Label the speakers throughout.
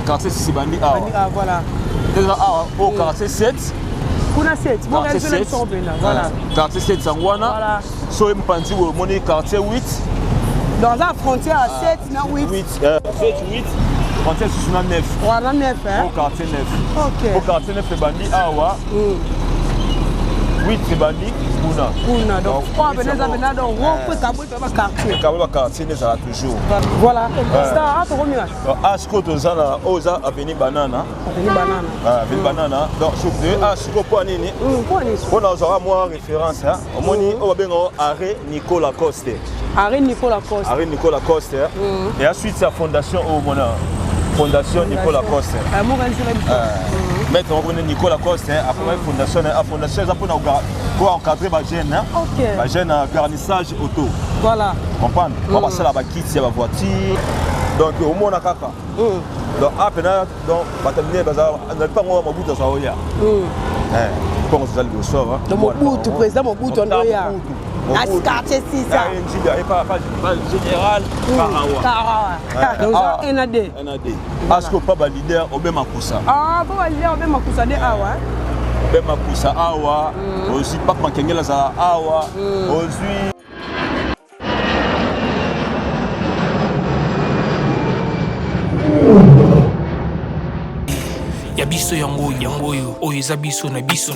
Speaker 1: quartier 6 bandi awa
Speaker 2: voilà
Speaker 1: déjà awa au quartier 7
Speaker 2: kuna 7 bon elle fait le son voilà
Speaker 1: quartier 7 sangwana
Speaker 2: voilà
Speaker 1: so mpanzi wo moni quartier 8
Speaker 2: dans la frontière à 7 na 8
Speaker 1: 7 8 quartier 9
Speaker 2: voilà 9 hein
Speaker 1: au quartier 9
Speaker 2: OK
Speaker 1: au quartier 9 bandi awa 8 bandi
Speaker 2: kuna donc quoi beneza benado rope kabota ba quartier
Speaker 1: kabota quartier ne sera toujours
Speaker 2: voilà ça a to romia
Speaker 1: asko to zana oza avenue banana donc sur deux asko po nini on a aura moi référence hein omoni o bengo arrêt Nicolas Coste et ensuite sa fondation au mona fondation Nicolas Coste maître Nicolas Coste après fondation pour encadrer les jeunes, les jeunes garnissage auto.
Speaker 2: Voilà.
Speaker 1: Comprendre? On va passer la kit, la voiture. Donc au moins on a caca. Donc après donc terminer on n'a pas moi mon bout dans ça oya. Pour on se le sort.
Speaker 2: Donc mon bout président mon bout on oya. Quartier 6 ça.
Speaker 1: Pas général
Speaker 2: Karawa. Donc ça NAD.
Speaker 1: Est-ce que pas leader Obema Koussa?
Speaker 2: Ah pas leader Obema Koussa de awa.
Speaker 1: Obema Koussa awa. Aussi pas Makengela za awa. Aussi
Speaker 3: ya biso yango oyo eza biso na biso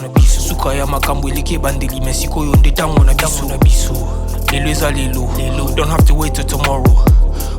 Speaker 3: suka ya makambo eleki ebandeli me sikoyo nde ntango na biso lelo eza lelo don't have to wait till tomorrow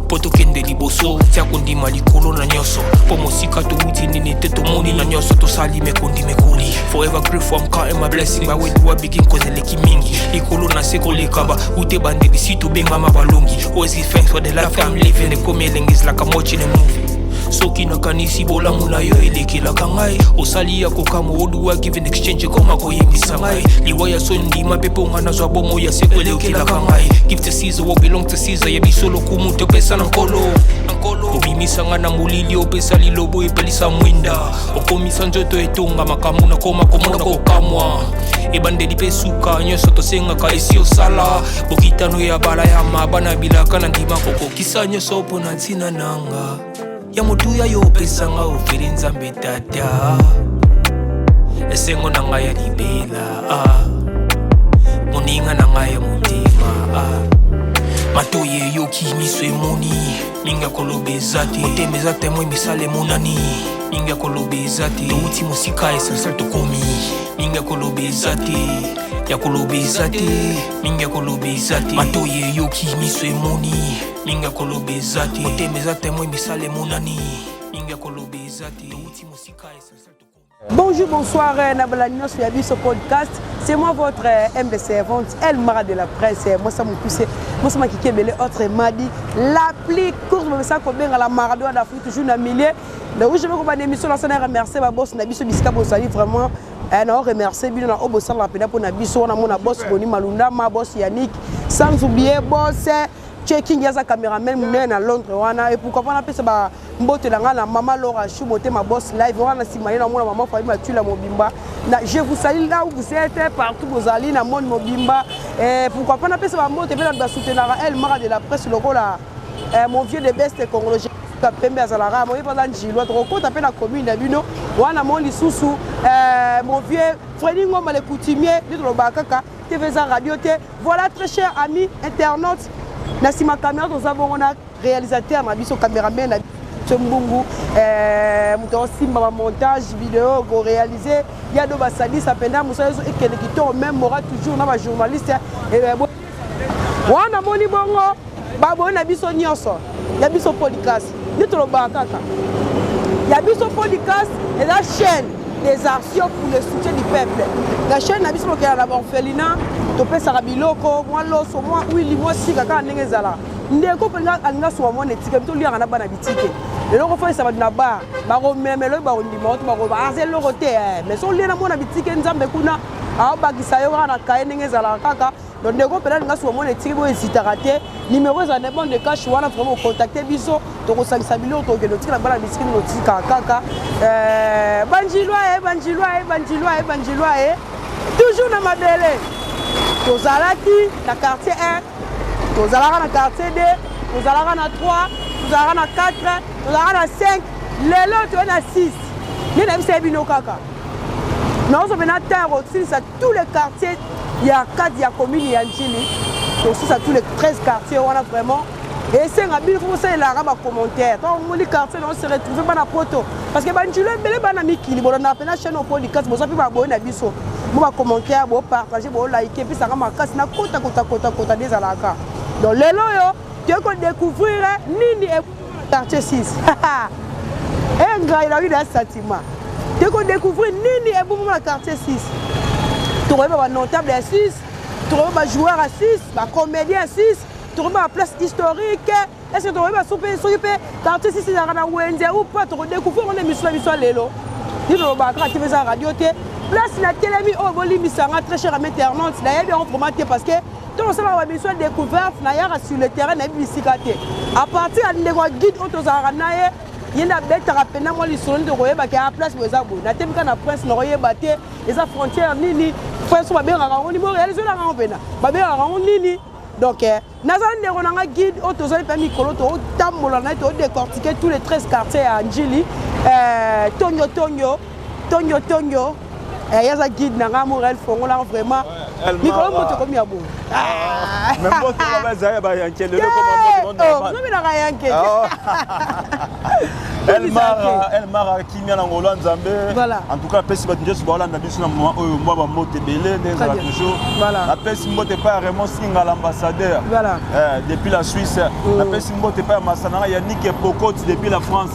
Speaker 3: po tokende liboso tia kondima likolo na nyonso po mosika towuti nini te tomoni na nyonso tosali mekoli forever grateful I'm counting my blessing but when do I begin cause eleki mingi likolo na se koleka ba ute bandeli si tobengama balongi always give thanks for the life I'm living ekomi elengis like I'm watching a movie soki nakanisi bolamu na yo elekelaka ngai osali ya kokama oduwa give in exchange koma koyebisa ngai liwa ya so ndima mpe mpo nga nazwa bomo ya seko elekelaka ngai give to Caesar what belong to Caesar yebiso lokumu topesa na nkolo obimisa nga na molili opesa lilobo epelisa mwinda okomisa nzoto etonga makambo nakoma komona kokamwa ebandeli mpe suka nyonso tosengaka esi osala bokitano ya bala ya mabana bilaka na ndima kokokisa nyonso mpo na ntina nanga ya motuya yo opesanga ofeli nzambe tata esengo na ngai ya libela moninga na ngai ya motema matoyi eyoki miso emoni mingi ya koloba eza te motema eza temo emisala emonani mingi ya koloba eza te touti mosika esensiel tokomi mingi ya koloba eza te mingi ya koloba eza te matoyi eyoki miso emoni mingi ya koloba eza te motema eza temo emisala emonani mingi ya koloba eza te touti mosika esensiel tokomi.
Speaker 2: Bonjour, bonsoir, Nabalagno sur ce podcast. C'est moi votre MD servante, El Mara de la presse. Moi, ça m'a poussé. Moi, ça m'a kické belé autre madi. L'appli course, mais ça, comme bien à la Maradona d'Afrique, toujours dans le milieu. Le rouge, je veux qu'on ait émission, là, ça n'a remercié ma boss, Nabiso Biska Bossali, vraiment. On remercie bien au boss, la pédale pour Nabiso, on a mon boss, Boni Malunda, ma boss Yannick, sans oublier boss. Checking yaza cameraman mounen à Londres wana et pourquoi pas appeler ça mbote na maman Laura Chou moté ma boss live wana simani na mona maman Fabi Matula Mobimba je vous salue là où vous êtes partout vous allez na monde Mobimba et pourquoi pas appeler ça mbote bien na soutenir El Mara de la presse logo là mon vieux de best congolais pembe azalara moi pas dans Gilo trop compte appelle la commune na bino wana mon lisusu mon vieux Freddy Ngoma le coutumier de Lobakaka TV radio T voilà très chers amis internautes. Nasima caméra nous avons un réalisateur na biso caméraman na Tembungu muto simba montage vidéo go réaliser ya do basali sapenda musazo ekele kito même mora toujours na ba journaliste et wana moni bongo babo na biso nyonso ya biso podcast ni to bakaka ya biso podcast et la chaîne des actions pour le soutien du peuple la chaîne na biso ko ya la orphelinat topesa biloko moi loso moi wili moi sika ka ndenge zala ndeko penga alinga so mo netike to lianga na bana bitike lelo fa isa badina ba ko memelo ba ondima to ba ko azel loko te mais so liena mo na bitike nzambe kuna a bagisa yo kana ka ndenge zala kaka donc ndeko penga alinga so mo netike bo hésitera te numéro za ne bon de cash wana vraiment contacter biso to ko sangisa biloko to ke notika na bana bitike no tika kaka banjilwa toujours na mabele tozalaki na quartier 1 tozalaka na quartier 2 tozalaka na 3 tozalaka na 4 tozalaka na 5 lelo toye na 6 nde na biso yebi no kaka naozobe na terre osilisa tous les quartiers ya kati ya commune ya Njili tosilisa tous les 13 quartiers wana vraiment esenga bino fo kosalelaka bacommentaire to omoni quartier na se retrouve bana poto parce que banjilo ebele bana mikili bolanda pena chaîne opodcast boza mpe baboye na biso bo bacommentaire bopartage bolike episaka makasi na kota ndezalaka donc lelo oyo toye kodécouvrir nini quartier 6 engai na wina sentiment toye kodécouvrir nini ebomoma na quartier 6 tokoyeba banotable ya 6 tokoyeba bajoueur ya 6 bacomédien ya 6 tokoyeba baplace historique est-ce que tokoyeba soki mpe quartier 6 ezalaka na wenze ou pas tokodécouvrir ona émission na biso ya lelo nitolobaka kaka te eza radio te place na telemi oyo bolimisanga très cher ami internaute nayebi yango vraiment te parce que tokosalaka bamission ya découverte nayaka sur le terrain nayebi bisika te à partir ya ndeko ya guide oyo tozalaka na ye ye nabetaka mpena mwa lisolo nde koyebaka ya place bo eza boye natemika na prince nakoyeba te eza frontière nini prince babengaka yango nimo réaliselaka yango mpena babengaka yango nini donc nazali ndeko nanga guide oyo tozali mpe mikolo totambola na ye todécortiquer tous les 13 quartiers ya Njili tonyo yaza guide nanga Morel Fongola vraiment mikolo moto komi ya boye nominaka yanke
Speaker 1: Elmara kimia na ngolo nzambe en tout cas pesi bato nyonso baolanda biso na moment oyo mwa bamoto ebele nde ezala toujours napesi mbote epai ya Raymond Singa l'ambassadeur depuis la Suisse napesi mbote epai ya masananga Yannick Epokoti depuis la France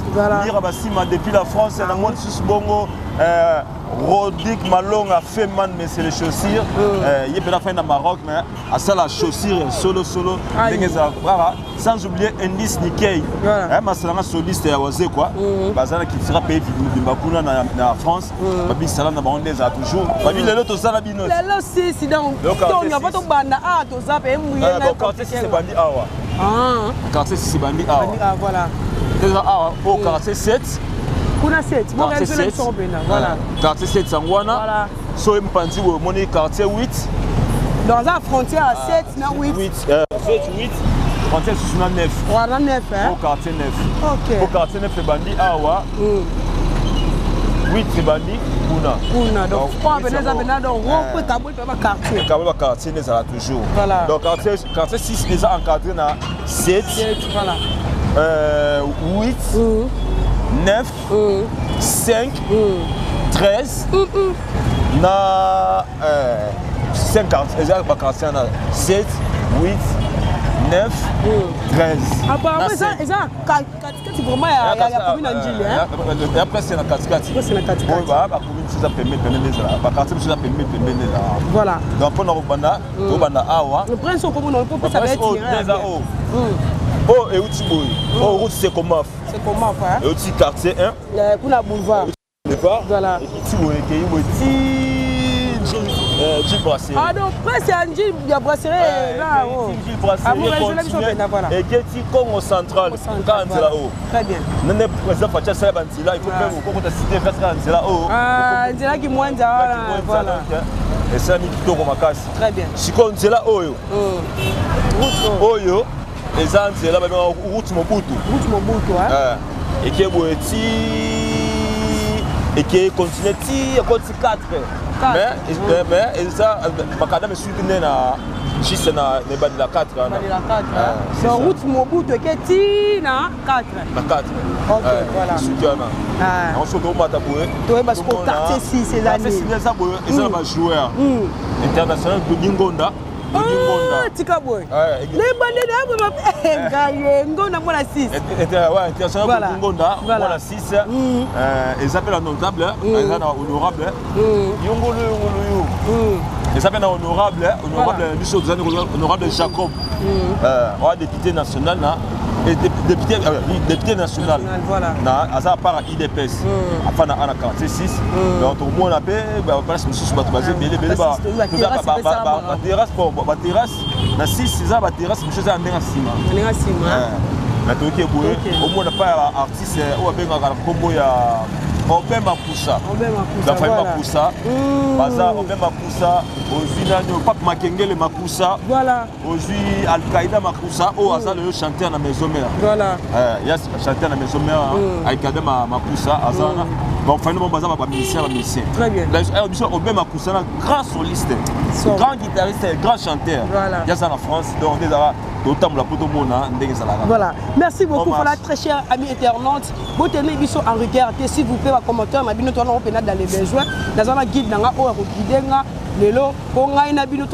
Speaker 1: lira basima depuis la France na moni susu bongo Rodic Malonga fait man mais c'est les chaussures il est fait dans Maroc mais à ça la chaussure solo sans oublier Indice Nikkei masalanga soliste ya waze quoi bazana qui sera payé bimbakuna na France babi sala na bango ndeza toujours babi lelo to sala bino
Speaker 2: lelo si donc tonya pas to banda to zape muye na
Speaker 1: quartier c'est bandi awa quartier c'est bandi awa
Speaker 2: voilà
Speaker 1: déjà awa au quartier 7
Speaker 2: kuna 7 bon réaliser l'émission bena voilà
Speaker 1: quartier 7 sangwana
Speaker 2: voilà
Speaker 1: so mpanzi wo moni quartier 8
Speaker 2: dans la frontière à 7 na 8
Speaker 1: frontière sous 9
Speaker 2: voilà 9
Speaker 1: au quartier 9
Speaker 2: OK
Speaker 1: au quartier 9 bandi awa 8 bandi kuna
Speaker 2: donc on venez à donc on peut Kaboul pas
Speaker 1: quartier n'est ça toujours
Speaker 2: voilà
Speaker 1: donc quartier 6 déjà encadré na 7
Speaker 2: voilà
Speaker 1: 8 9 5 13 na 50 7 8 9 13
Speaker 2: apparemment ça katikati vraiment ya commune Njili
Speaker 1: après c'est na katikati ba commune ça permet ba quartier ça permet
Speaker 2: voilà
Speaker 1: donc on a banda awa
Speaker 2: le prince comme on peut pas ça va être
Speaker 1: oh et outil boy oh route c'est comment
Speaker 2: hein
Speaker 1: et outil quartier 1
Speaker 2: kuna boulevard voilà
Speaker 1: outil boy Gilles Brasserie.
Speaker 2: Ah donc presque Gilles Brasserie là oh.
Speaker 1: Gilles Brasserie et Getty Congo central quand là-haut.
Speaker 2: Très bien.
Speaker 1: Nene président Fatia Sabanti là il faut même qu'on t'a cité presque là haut.
Speaker 2: Ah Nzela qui mwanja voilà.
Speaker 1: Et ça ni kitoko makasi.
Speaker 2: Très bien.
Speaker 1: Siko Nzela oyo. Oyo eza Nzela ba route Mobutu.
Speaker 2: Route Mobutu hein.
Speaker 1: Et qui boeti et qui continue ti côté 4. Mais ça bakada me suite na juste na ne ba de la 4
Speaker 2: na la 4 c'est route Mobutu qui ti na 4
Speaker 1: na 4
Speaker 2: OK voilà
Speaker 1: soutiana on se doit mata boye
Speaker 2: toi parce que quartier 6 c'est là
Speaker 1: c'est ça boye ils ont un joueur international de Ngonda
Speaker 2: tika boy les bandés là ngaye ngona mona 6
Speaker 1: ouais international de Ngonda voilà 6 ils s'appellent notable honorable yongolo ils s'appellent honorable honorable Jacob député national et député national na asa par IDPS afin na 46 donc au moins on appelle place monsieur bato basé belé ba terrasse na 6 ça ba terrasse monsieur ça ndenga sima na toki boye au moins on pas artiste ou benga ka kombo ya Obé Makusa. La famille Makusa. Baza Obé Makusa. Aujourd'hui, Pape Makengele Makusa.
Speaker 2: Voilà.
Speaker 1: Aujourd'hui, Al-Qaïda Makusa. Oh, Aza le chanteur dans la maison mère.
Speaker 2: Voilà.
Speaker 1: Il y a chanteur dans la maison mère. Al-Qaïda Makusa. Azana. Bon, finalement, Baza va musicien. Très bien. Obé Makusa, grand soliste, grand guitariste, grand chanteur.
Speaker 2: Voilà.
Speaker 1: Il y a ça en France. Donc,
Speaker 2: voilà. Merci beaucoup, voilà, très cher amis internautes. Vous tenez en regard, s'il vous plaît, les commentaires, dans les besoins. Dans un guide, dans un guide, lelo, on a une habitude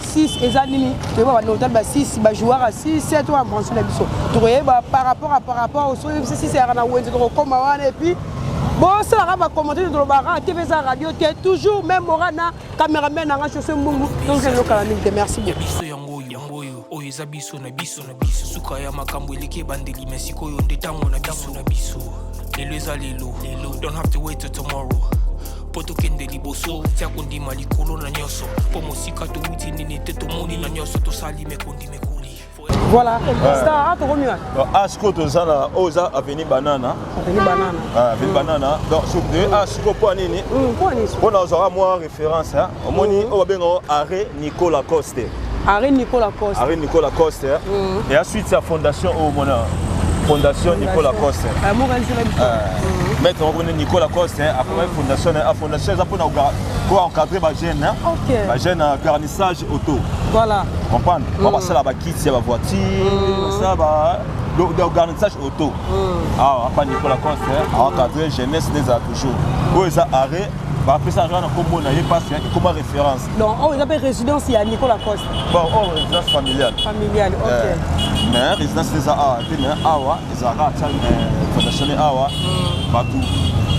Speaker 2: 6 ezanini, tu vois, notamment 6 joueurs à 6, 7 ou en branche la biso. Tu vois, par rapport au soir, si c'est un ouest de comme et puis. Bon, ça va commenter dans le bar, TV radio, toujours même Morana, caméraman, dans la chaussée Mbungu. Donc, c'est le calamité. Merci beaucoup.
Speaker 3: Oyo eza biso na biso na biso suka ya makambo eleki bandeli mesiko yo nde tango na biso lelo eza lelo don't have to wait till tomorrow po tokende liboso tia kondima likolo na nyonso po mosika touti nini te tomoni na nyonso tosali mekoli
Speaker 2: voilà star to mieux
Speaker 1: asko tozana oza avenue banana donc sur deux asko po nini on a zora moi référence omoni o bengo arrêt Nicolas Coste.
Speaker 2: Arrêt Nicolas
Speaker 1: Coste. Et ensuite, c'est la fondation au Mona. Fondation Nicolas Coste. Maître Nicolas Coste, après la fondation, c'est pour encadrer les jeunes. Les jeunes garnissage auto.
Speaker 2: Voilà.
Speaker 1: Comprendre? On va passer la kit, la voiture, ça va. Le garnissage auto. Après Nicolas Coste, encadrer jeunesse des toujours. Où est-ce arrêt? Après ça, on passe comme référence.
Speaker 2: Donc, on appelle résidence, il y a Nicolas Coste.
Speaker 1: Bon, résidence familiale.
Speaker 2: Familiale, ok.
Speaker 1: Mais résidence des Awa, les Awa, fondation des Awa, partout.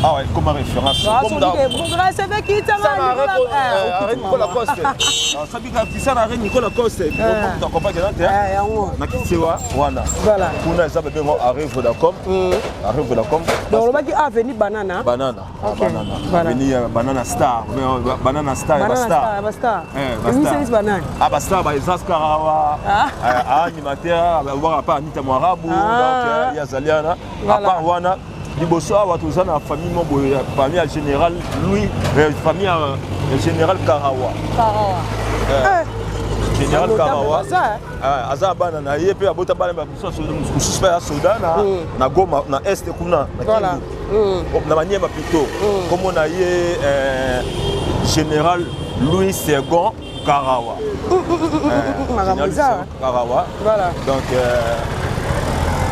Speaker 1: Ah ouais, comme référence.
Speaker 2: Comme dans c'est vrai qui t'a
Speaker 1: arrête Nicolas Coste. Ça dit que ça arrête Nicolas Coste. On t'accompagne dans na Kisewa, voilà.
Speaker 2: Voilà.
Speaker 1: Pour nous ça veut dire arrêt Vodacom. Arrêt Vodacom.
Speaker 2: Donc le mec qui avenue Banana.
Speaker 1: Banana. Avenue Banana Star. Banana Star,
Speaker 2: Basta. C'est Banana.
Speaker 1: Ah Basta, bah Isas Karawa. Animateur, voir pas Anita Mwarabu, donc il y a Zaliana. À part Wana liboso awa toza na famille moboya famille général Louis famille général Karawa général Karawa aza bana na ye pe abota bana ba suspect ya soda na Goma na est kuna na Kindu na maniema plutôt comme on a ye général Louis II Karawa Karawa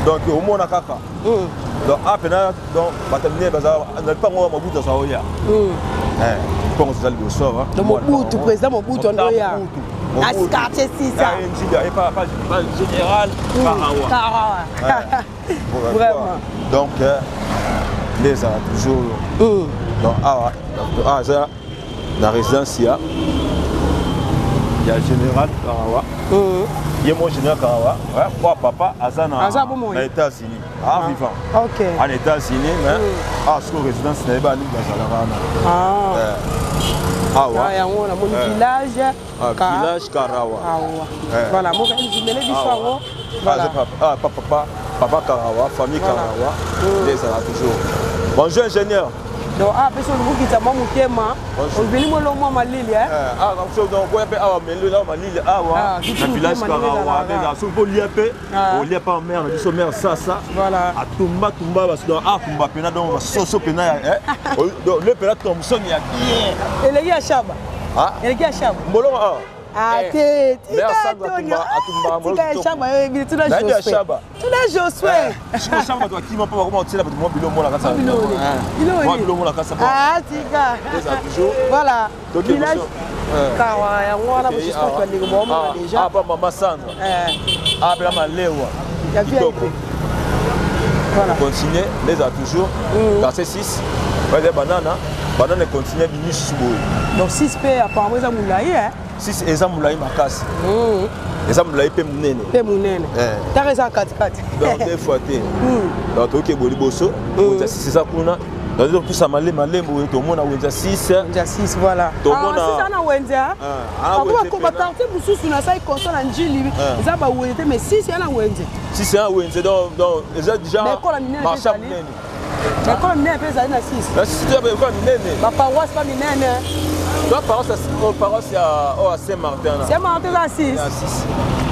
Speaker 1: donc au monde kaka donc après donc bataminé baza na pas moi mabuto ça oya comment ça le sort
Speaker 2: le Mobutu président Mobutu ndoya quartier 6 ça
Speaker 1: et pas général
Speaker 2: Karawa vraiment
Speaker 1: donc les a toujours donc ça la résidence il y a général Karawa il y a mon général Karawa quoi papa azana aux États-Unis vivant en États-Unis mais ce que résidence n'est pas village Karawa
Speaker 2: voilà moi je me l'ai
Speaker 1: papa Karawa famille Karawa les a toujours bonjour ingénieur.
Speaker 2: Donc, après ça, vous qui avez mon on vient le moment malili
Speaker 1: donc on peut avoir malili na village Karawa mais sur liepé on liepé en mer na biso mer ça
Speaker 2: voilà
Speaker 1: a tumba parce que tumba pena donc soso pena donc le pena comme son ya
Speaker 2: et les gars chaba les gars chaba
Speaker 1: mbolo
Speaker 2: ate tika chaba tu la Josué
Speaker 1: chaba toi qui m'a pas comment tu là pour moi bilo mola kasa moi bilo mola kasa
Speaker 2: tika voilà village Karawa ya wana parce que toi les bon déjà
Speaker 1: pas maman Sandra là malewa
Speaker 2: ya VIP
Speaker 1: voilà continuer les a toujours quartier 6 ouais banana continue Vinicius Boy
Speaker 2: donc 6 p apparemment ça moulaye
Speaker 1: 6 exemple moulaye makasi exemple moulaye pe munene
Speaker 2: ta raison 4
Speaker 1: donc des fois donc OK boli boso c'est ça kuna donc tout ça malembo to mona wenza 6
Speaker 2: voilà to mona 6 na wenza ko ba quartier bususu na sai console na njili za ba wenza mais 6 na wenza
Speaker 1: 6 na wenza donc déjà marché munene
Speaker 2: École minene pe ezali na 6.
Speaker 1: Na 6 te école minene.
Speaker 2: Ba paroisse pas minene.
Speaker 1: Toi paroisse ya Saint-Martin là.
Speaker 2: Saint-Martin à 6.
Speaker 1: À 6.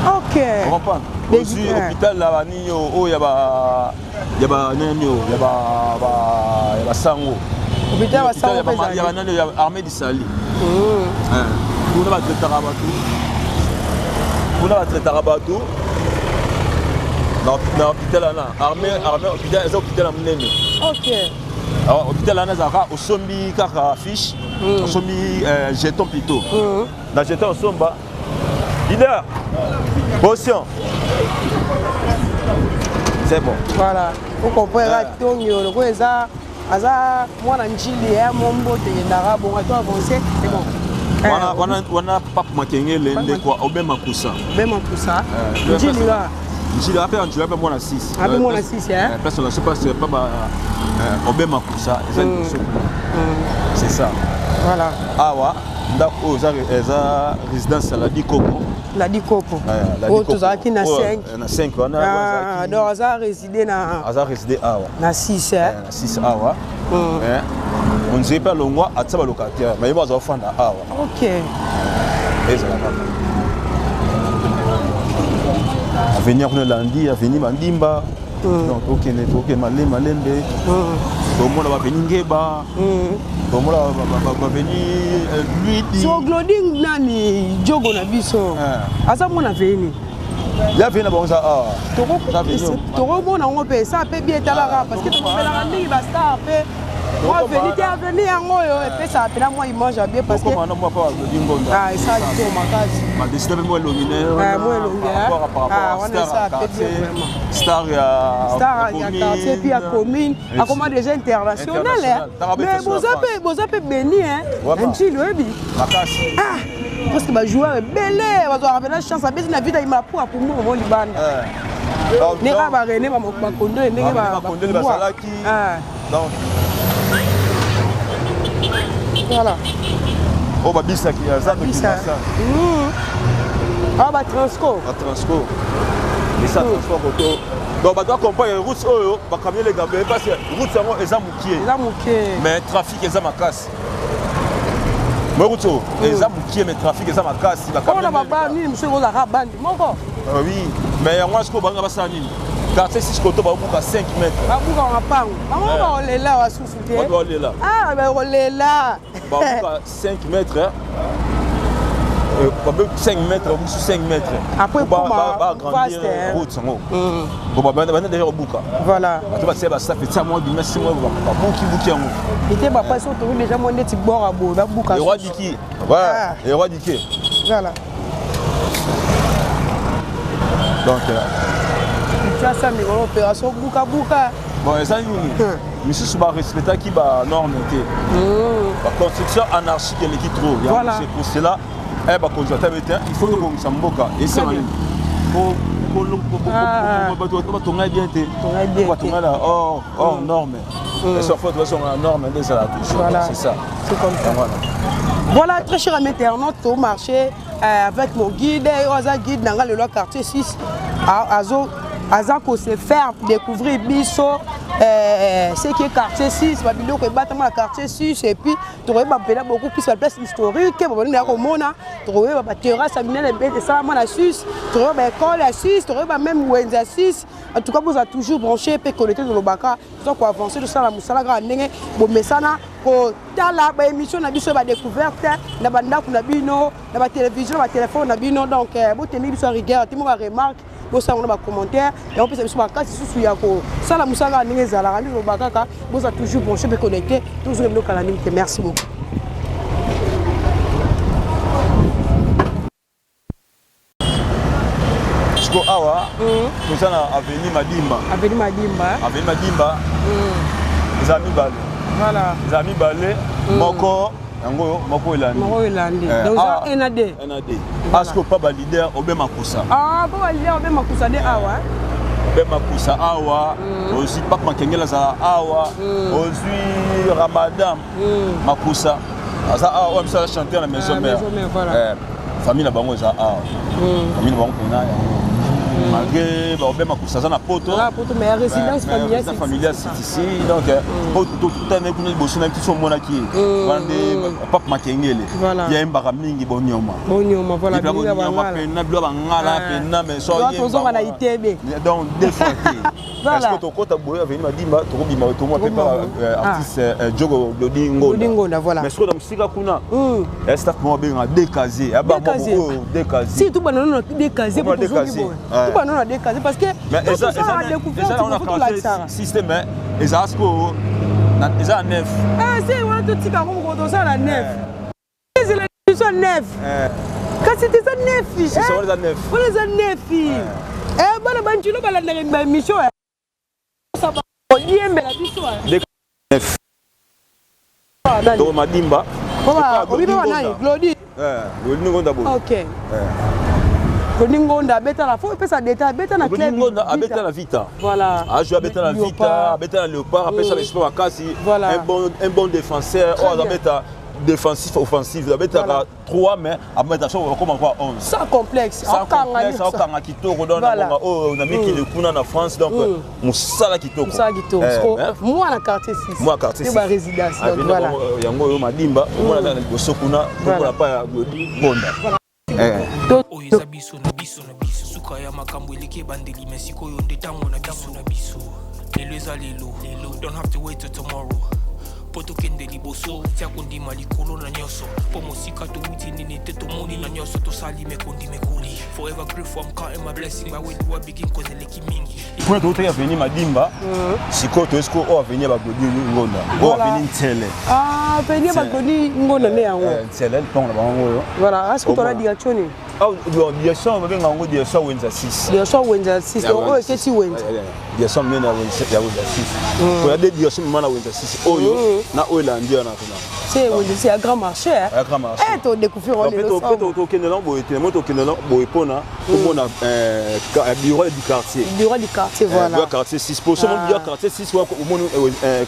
Speaker 2: OK.
Speaker 1: On comprend. Aussi hôpital là bani o ya ba nani ya ba sango.
Speaker 2: Hôpital ba sango pe
Speaker 1: ya ba nani ya armée du Sali. Kuna ba traitera bato. Kuna ba traitera bato. Na hôpital là armée hôpital eza hôpital munene.
Speaker 2: OK.
Speaker 1: Alors hôpital là nazaka osombi kaka fiche. Osombi jeton plutôt. Na jeton osomba. Leader. Potion. C'est bon.
Speaker 2: Voilà. Vous comprenez là tonyo le ko eza aza mwana njili ya mombote ndara bon to avancer c'est bon.
Speaker 1: Wana papa makengele ndekwa obema kusa.
Speaker 2: Obema kusa. Njili là.
Speaker 1: Njili après on tuait mwana 6.
Speaker 2: Après mwana 6 hein.
Speaker 1: Personne ne sait pas c'est pas obema kusa, c'est ça.
Speaker 2: Voilà.
Speaker 1: Awa ndako eza résidence la Dikopo.
Speaker 2: La Dikopo. Oh tous qui na 5.
Speaker 1: Na 5 wana.
Speaker 2: Ah, donc ça résider na.
Speaker 1: Ça résider awa.
Speaker 2: Na 6 hein.
Speaker 1: Na 6 awa. On ne sait pas longwa atsa ba locataire, mais il va za fanda awa.
Speaker 2: OK.
Speaker 1: Ezala kaka. Avenir kuna landi, avenir Mandimba. Donc OK malembe. Tomona ba venir ngeba. Tomona ba venir lui dit.
Speaker 2: So gloding nani jogo na biso. Asa mona veni.
Speaker 1: Ya veni na bonza
Speaker 2: Toro mona ngo pe ça pe bien talaka parce que to bela ndingi ba star pe. Moi venir yango yo et puis ça appela moi il mange bien parce que ah ça il faut makasi.
Speaker 1: Ma décidé moi luminaire.
Speaker 2: Moi luminaire. Ah on est ça peut bien vraiment.
Speaker 1: Star
Speaker 2: ya quartier puis à commune, à comment déjà international mais vous avez béni hein. Un petit lebi.
Speaker 1: Makasi.
Speaker 2: Ah parce que ba joueur belé, va avoir une chance à bien na vie il m'a pour moi libanda. Ne ka ba rené ba kondo ndenge ba
Speaker 1: kondo ba salaki. Donc
Speaker 2: voilà.
Speaker 1: Oh bah bisa qui a ça donc ça.
Speaker 2: Ah bah Transco.
Speaker 1: Ah Transco. Et ça transport auto. Donc bah doit comprendre route oyo ba camion les gars parce que route ça eza mukie.
Speaker 2: Eza mukie.
Speaker 1: Mais trafic eza makasi. Mais route eza mukie mais trafic eza makasi ba camion.
Speaker 2: On a ba ni monsieur ko la bande moko.
Speaker 1: Oui, mais moi ce ko banga ba sa nini. Quartier 6 koto ba buka 5 mètres.
Speaker 2: Ba buka on pango. Maman on est là wa souffler.
Speaker 1: On est là.
Speaker 2: Ah ben on est là.
Speaker 1: Ba buka 5 mètres. 5 mètres, 5 mètres.
Speaker 2: Après pour
Speaker 1: ba grandir route sango. Bon ba déjà au buka.
Speaker 2: Voilà.
Speaker 1: Ba to ba c'est ba ça fait ça moi bi merci moi ba buki yango.
Speaker 2: Était ba pas so to déjà mon ndeti bord à bo ba buka.
Speaker 1: Le roi diki. Ouais, le roi diki.
Speaker 2: Voilà.
Speaker 1: Donc
Speaker 2: tu as ça mais opération buka.
Speaker 1: Bon, ça monsieur Souba respecta qui va norme la construction anarchique et qui trop.
Speaker 2: Voilà.
Speaker 1: C'est pour cela il faut que ça mboka et c'est hors norme. Et sur faute la norme c'est ça.
Speaker 2: C'est comme ça. Voilà, très cher ami internaute, au marché avec mon guide, guide dans le quartier 6 Azako se faire découvrir Bisso, ce qui est quartier 6, Babilo qui est bâtiment à quartier 6, et puis tu aurais beaucoup plus de place historique, tu aurais la terrasse à Minel et ça, à 6, tu aurais l'école à 6, tu aurais même Wenz à 6. En tout cas, vous avez toujours branché et connecté de l'Obaka, donc pour avancer de ça, la Moussala Grandenge, bon, mais ça, pour la émission, na biso ba découverte, na banda kuna bino, na ba télévision, na téléphone na bino, donc vous tenez biso rigueur, tu m'as remarqué. Vous avez des commentaires et on peut se faire des choses. Ça, la moussaka n'est pas là. Vous avez toujours branché et connecté. Toujours le canal. Merci beaucoup.
Speaker 1: Jusqu'au Awa, nous sommes à Avenue Madimba.
Speaker 2: Avenue Madimba.
Speaker 1: Avenue Madimba. Les amis balés.
Speaker 2: Voilà.
Speaker 1: Les amis balés. Moko
Speaker 2: Elandi. Donc ça NAD.
Speaker 1: Parce que pas leader Obema Kusa.
Speaker 2: Ah, pas leader Obema Kusa de Awa.
Speaker 1: Obema Kusa Awa. Aussi Papa Makengela za Awa. Aussi Ramadan Makusa. Ça Awa ça chanter à la maison mère.
Speaker 2: Voilà.
Speaker 1: Famille na bango za Awa. Famille na bango na malgré ma cousin na poto
Speaker 2: mais résidence familiale
Speaker 1: c'est ici donc tout année qu'on bossé na petit son monaki bande papa makengele il y a un baramingi bonyoma
Speaker 2: voilà
Speaker 1: na blo bangala pena mais so
Speaker 2: na itebe
Speaker 1: donc défenté est-ce que to kota boya venir madimba to bima to mo pas artiste Jogo Lodingonda
Speaker 2: voilà
Speaker 1: mais so dans musika kuna est-ce que moi bien décasé décasé
Speaker 2: si tout banana décasé pour tout banana décasé parce que
Speaker 1: mais ça on a créé système et ça asko ça neuf
Speaker 2: c'est on tout tika ko ça la neuf c'est la sont neuf quand c'était ça neuf
Speaker 1: c'est ça neuf
Speaker 2: on les a neuf bana banjilo bala na mission ça va yembe la biso
Speaker 1: neuf donc madimba
Speaker 2: obiba nani Glody
Speaker 1: Lodingonda bo
Speaker 2: OK Lodingonda beta la faut pesa détail beta na club
Speaker 1: Lodingonda abeta la vita
Speaker 2: voilà
Speaker 1: a joué abeta la vita abeta la léopard après ça le sport akasi un bon défenseur ou abeta défensif offensif abeta 3 mais abeta ça comme encore 11
Speaker 2: sans complexe
Speaker 1: akanga kitoko donc on a mis qui le kuna na France donc musala kitoko
Speaker 2: moi na quartier 6
Speaker 1: moi quartier 6
Speaker 2: ba résidence donc voilà
Speaker 1: yango yo madimba moi na liboso kuna pour pas ya Bonda
Speaker 3: oyo biso na biso suka ya makambo eleki bandeli mesiko yo ndetango na biso lelo eza lelo don't have to wait till tomorrow poto kende liboso tia kondima likolo na nyoso po mosika to wuti nini te tomoni na nyoso to sali mekondi mekoli forever grateful I'm counting my blessing by when you are begin cause eleki mingi
Speaker 1: pour to ya venir madimba siko to esko o venir ba Glody Ngonda o venir tele
Speaker 2: venir ba Glody Ngonda ne yango
Speaker 1: tele ton na bango
Speaker 2: voilà est-ce que tu as dit achoni
Speaker 1: bien sûr on va ngango bien sûr wenza 6
Speaker 2: o eketi wenza
Speaker 1: bien sûr mena ya wenza 6 pour aider bien sûr mena wenza 6 oyo na oyo ndio na kuna
Speaker 2: c'est un grand marché to découvrir les
Speaker 1: to kenelo boy te moto kenelo boy pona pour mon bureau du quartier
Speaker 2: voilà
Speaker 1: bureau quartier 6 pour ce bureau quartier 6 au mon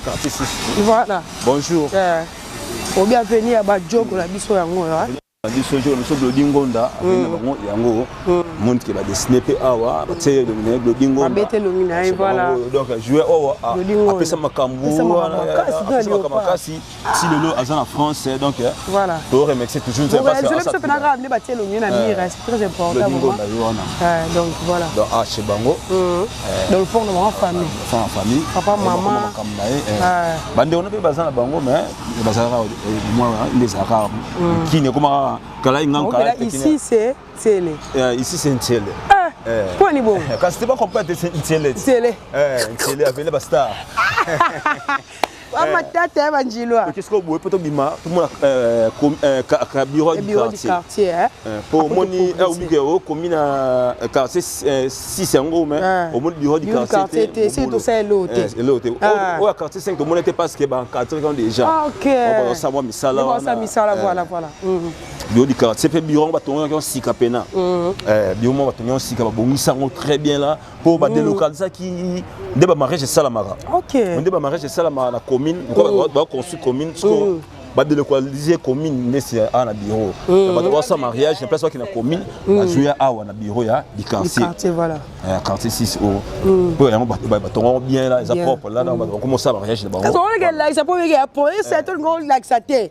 Speaker 1: quartier 6
Speaker 2: voilà
Speaker 1: bonjour
Speaker 2: au bienvenue à Jogo la biso yango
Speaker 1: biso jour nous Glody Ngonda avec yango monde qui va dessiner pe awa c'est le Glody Ngonda
Speaker 2: abete longina voilà
Speaker 1: donc jouer après ça makambu makasi si le lot en France donc
Speaker 2: voilà
Speaker 1: pour remercier toujours
Speaker 2: parce que je peux pas ramener bate longina mire c'est très important donc voilà
Speaker 1: donc chez Bango
Speaker 2: dans le fond de ma famille papa maman
Speaker 1: bande on a pas bazana Bango mais bazana moi les arabes qui ne comment
Speaker 2: ici c'est télé.
Speaker 1: Ici c'est une télé.
Speaker 2: Point ni bon.
Speaker 1: Quand c'était pas complet c'est une télé.
Speaker 2: Télé.
Speaker 1: Une télé avec les bastards.
Speaker 2: Matata banjilwa.
Speaker 1: Qu'est-ce que vous pouvez bima tout le bureau du quartier pour moni obligé commune quartier 6 yango mais au monde bureau du quartier
Speaker 2: c'est tout ça l'autre
Speaker 1: au quartier 5 tout le monde était parce que ban quartier déjà
Speaker 2: OK
Speaker 1: on va savoir misala
Speaker 2: voilà
Speaker 1: bureau du quartier pe bureau ba tonyo sika pena bureau ba tonyo sika ba bongisa très bien là pour ba délocaliser qui débat mariage salamara
Speaker 2: OK
Speaker 1: on débat mariage salamara la commune on va construire commune ba délocaliser commune mais c'est à na bureau ba doit ça mariage na place qui na commune ba jouer à na bureau ya du quartier
Speaker 2: voilà
Speaker 1: quartier 6 pour yango ba tongo bien là ils propre là on va commencer mariage là
Speaker 2: parce que là ça peut bien pour c'est tout gros like ça té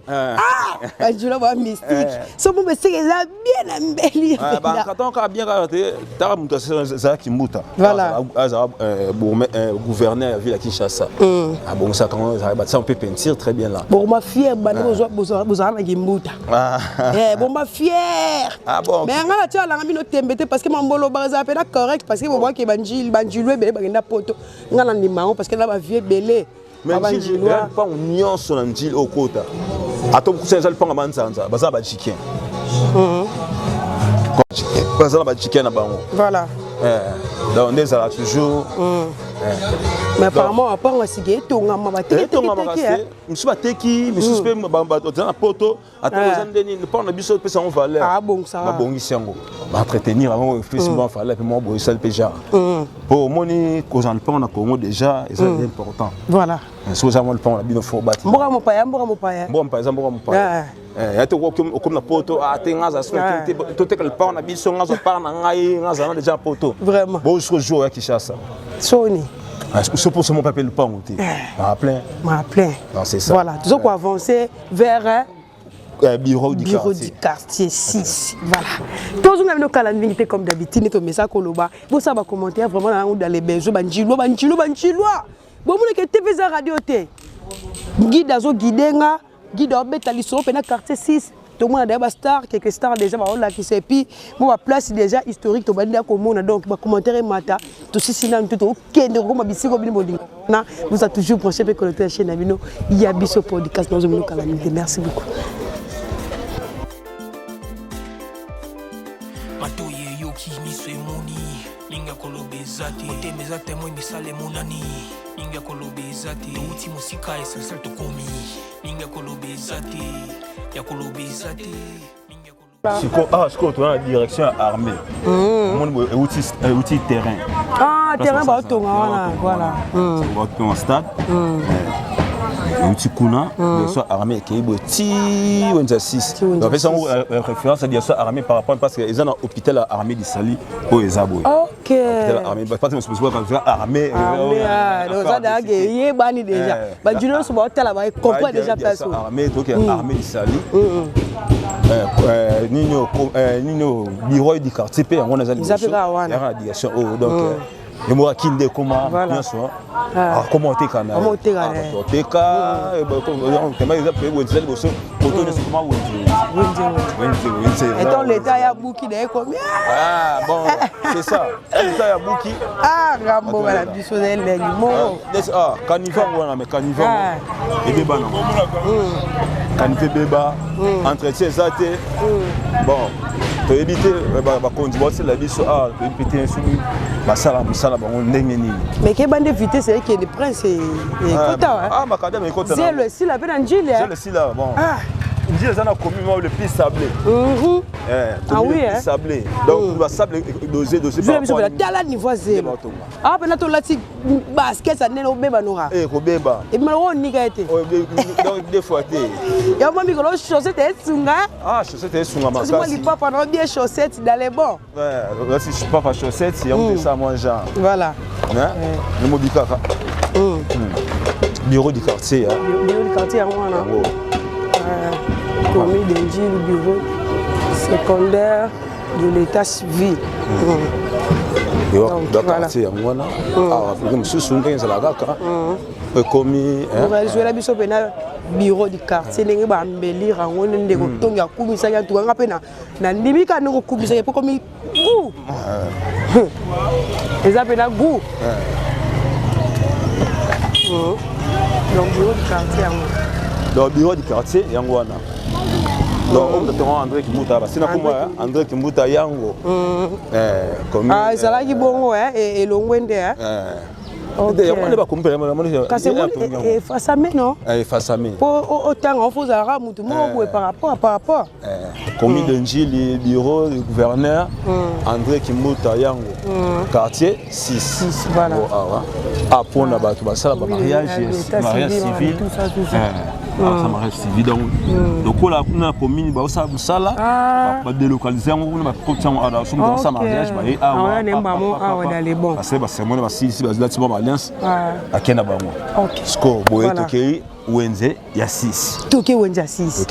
Speaker 2: je le vois mystique so bon c'est là bien embelli
Speaker 1: ba quand on bien raté ta muta ça qui muta
Speaker 2: voilà
Speaker 1: gouverneur ville à Kinshasa bon ça quand ça on peut peinture très bien là
Speaker 2: bon ma fière bozala na kimbuta bon ma fière mais ngala tia la ngami no tembete parce que mambolo baza pe na correct parce que bo boa ke banjilwe bele bagenda poto ngala ndimao parce que na ba vie belé
Speaker 1: mais banjilwe pas union sur njil au kota atom kusenza lipanga manzanza baza ba chicken baza ba chicken na bango
Speaker 2: voilà
Speaker 1: donc des là toujours
Speaker 2: mais apparemment à part si que tonga mabate
Speaker 1: musuba teki mususu pe na poto atako ndeni ne pas na biso pe ça on valeur
Speaker 2: bon ça
Speaker 1: ba bongi sango ba entretenir avant effectivement valeur pe moi boy sal déjà pour moni cause en pont na Congo déjà c'est important
Speaker 2: voilà
Speaker 1: so ça moi le pont la bino fort bâti
Speaker 2: mboka mopaya
Speaker 1: bon par exemple mboka mopaya ya te comme na poto a te ngaza to te le pas na biso ngaza par na ngai ngaza na déjà poto
Speaker 2: vraiment
Speaker 1: bon jusqu'au jour ya Kinshasa
Speaker 2: Sony
Speaker 1: est-ce que ce pour ce mon papa le pas monter plein c'est ça
Speaker 2: voilà tout ça pour avancer vers
Speaker 1: bureau du
Speaker 2: quartier 6 voilà tous on a nos calendrier comme d'habitude to message koloba vous ça va commenter vraiment dans les besoins banjilo bon mon que TV za radio te guide azo guidenga guide obeta lisoro pena quartier 6 tout le monde a des stars quelques stars déjà là qui c'est puis moi place déjà historique to bandi komona donc ba commentaire mata to sisina tout OK de ko bisiko bini bolinga na vous a toujours branché avec connecter la chaîne Abino Yabiso podcast dans une calamité merci beaucoup
Speaker 3: matoye yoki miso emoni ninga kolobezati otemezate moi misale monani ninga kolobezati uti musika esasa tokomi ninga kolobezati ya kolobezati
Speaker 1: Siko tu as la direction armée. Outil terrain.
Speaker 2: Ah, terrain voilà.
Speaker 1: Un stade. Outil kuna, direction armée qui est petit ou 6. Donc ça référence à direction armée par rapport parce que ils ont un hôpital armée du Sali au Ezabo.
Speaker 2: OK.
Speaker 1: Armée pas de spécial quand armée.
Speaker 2: Donc ça d'ailleurs bani déjà. Ba junior so hôtel là comprend déjà personne.
Speaker 1: Armée donc armée du Sali. Nino bureau du quartier pe on a la direction donc et moi qui ne comment bien sûr comment te kana te ka comment ils appellent vous dire bosso photo ne comment
Speaker 2: et donc l'état ya bouki de combien
Speaker 1: bon c'est ça l'état ya bouki
Speaker 2: rambo la biso de l'animo
Speaker 1: caniva wana mais caniva et beba non caniva beba entretien ça bon to éviter ba conduire c'est la biso péter insoumis ba sala musala bango ndenge nini
Speaker 2: mais ke bande éviter c'est que le prince et kota
Speaker 1: makadam et kota
Speaker 2: c'est le style avec Angile
Speaker 1: c'est le style bon Angile ça na commis le plus sablé
Speaker 2: oui
Speaker 1: hein sablé donc va sablé dosé
Speaker 2: je vais la tala niveau zéro pena to lati basket ça neno beba nora
Speaker 1: ko beba
Speaker 2: et mais on nika été
Speaker 1: donc des fois té
Speaker 2: ya mami ko chaussette sunga
Speaker 1: chaussette sunga ma
Speaker 2: moi li papa non bien chaussette dans les bons
Speaker 1: là si je pas chaussette c'est on ça moi genre
Speaker 2: voilà
Speaker 1: hein le mobika bureau du quartier
Speaker 2: bureau du quartier moi commis d'Angile bureau secondaire de l'état civil
Speaker 1: donc quartier ngwana comme sous ndenge la kaka commis
Speaker 2: je la biso pena bureau du quartier ndenge ba mbelira ngone ndeko tonga kumisa ya tuanga pena na ndimika ndeko kumisa ya komi goût eza pena goût donc bureau du quartier
Speaker 1: donc bureau du quartier yangwana donc on te rend André Kimbuta parce que na André Kimbuta yango comme
Speaker 2: ça qui bongo et longwende
Speaker 1: OK on va comprendre moi
Speaker 2: kasi efasame non
Speaker 1: efasame
Speaker 2: pour autant on faut ara mutu mo par rapport
Speaker 1: commis d'Angile bureau du gouverneur André Kimbuta yango quartier 6
Speaker 2: voilà
Speaker 1: pour na bato basala ba mariage civil ça mariage civil donc là on a commune ba ça musala ba délocaliser on ba kotian ada so ça mariage ba
Speaker 2: dans les bons
Speaker 1: parce que c'est moi ba si là tu alliance akena bango score boye tokei wenze ya 6
Speaker 2: tokei wenze ya 6